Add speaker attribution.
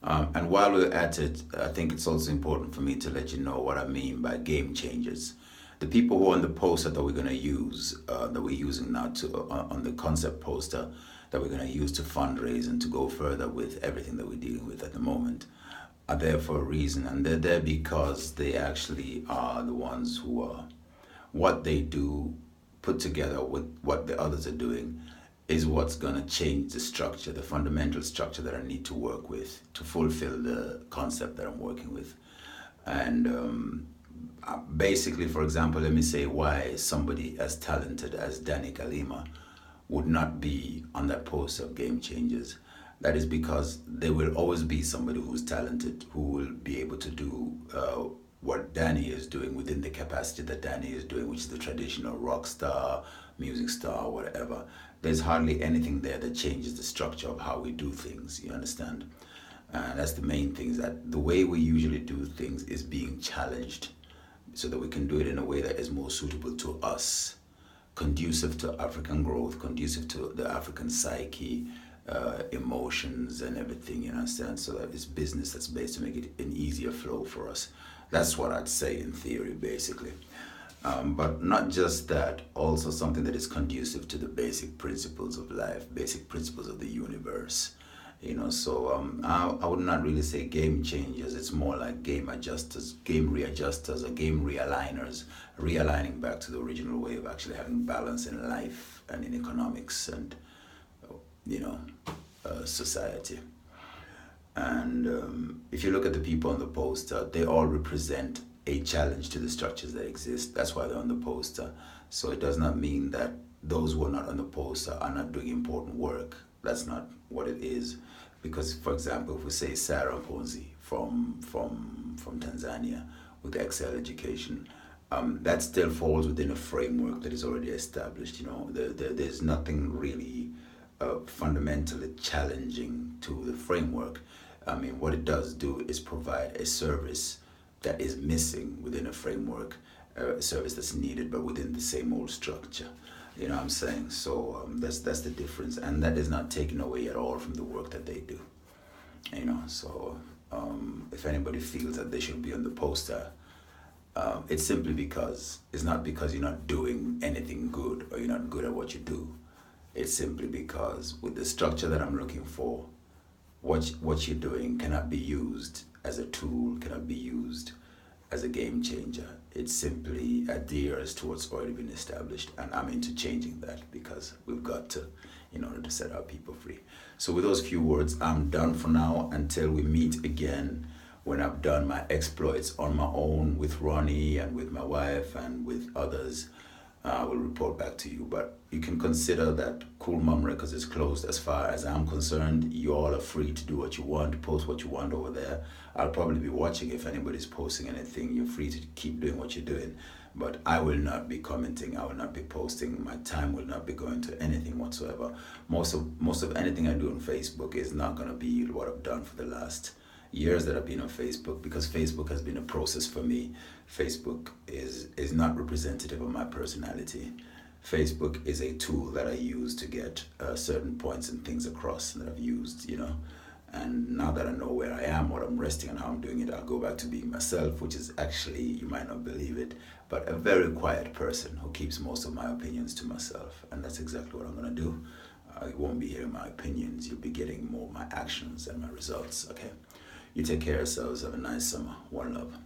Speaker 1: And while we're at it, I think it's also important for me to let you know what I mean by game changers. The people who are on the poster that we're going to use, that we're using now on the concept poster that we're going to use to fundraise and to go further with everything that we're dealing with at the moment, are there for a reason. And they're there because they actually are the ones who are, what they do put together with what the others are doing is what's going to change the structure, the fundamental structure that I need to work with to fulfill the concept that I'm working with. And basically, for example, let me say why somebody as talented as Danny Kalima would not be on that post of Game Changers. That is because there will always be somebody who's talented who will be able to do what Danny is doing within the capacity that Danny is doing, which is the traditional rock star, music star, whatever. There's hardly anything there that changes the structure of how we do things, you understand? That's the main thing, is that the way we usually do things is being challenged so that we can do it in a way that is more suitable to us, conducive to African growth, conducive to the African psyche, emotions and everything, you understand? So that it's business that's based to make it an easier flow for us. That's what I'd say in theory, basically. But not just that, also something that is conducive to the basic principles of life, basic principles of the universe. So I would not really say game changers. It's more like game adjusters, game readjusters, or game realigners, realigning back to the original way of actually having balance in life and in economics and, society. And if you look at the people on the poster, they all represent a challenge to the structures that exist. That's why they're on the poster. So it does not mean that those who are not on the poster are not doing important work. That's not what it is. Because, for example, if we say Sarah Mponzi from Tanzania with Excel Education, that still falls within a framework that is already established. There's nothing really fundamentally challenging to the framework. I mean, what it does do is provide a service that is missing within a framework, a service that's needed but within the same old structure. You know what I'm saying? So that's the difference, and that is not taken away at all from the work that they do. So if anybody feels that they should be on the poster, it's simply because it's not because you're not doing anything good or you're not good at what you do. It's simply because with the structure that I'm looking for, what you're doing cannot be used as a tool, cannot be used as a game changer. It simply adheres to what's already been established, and I'm into changing that because we've got to, in order to set our people free. So with those few words, I'm done for now until we meet again when I've done my exploits on my own with Ronnie and with my wife and with others. I will report back to you, but you can consider that Cool Mom Records is closed as far as I'm concerned. You all are free to do what you want, post what you want over there. I'll probably be watching if anybody's posting anything. You're free to keep doing what you're doing, but I will not be commenting. I will not be posting. My time will not be going to anything whatsoever. Most of anything I do on Facebook is not going to be what I've done for the last years that I've been on Facebook, because Facebook has been a process for me. Facebook is not representative of my personality. Facebook is a tool that I use to get certain points and things across that I've used, And now that I know where I am, what I'm resting and how I'm doing it, I'll go back to being myself, which is actually, you might not believe it, but a very quiet person who keeps most of my opinions to myself. And that's exactly what I'm going to do. You won't be hearing my opinions. You'll be getting more of my actions and my results, okay? You take care of yourselves. Have a nice summer. One love.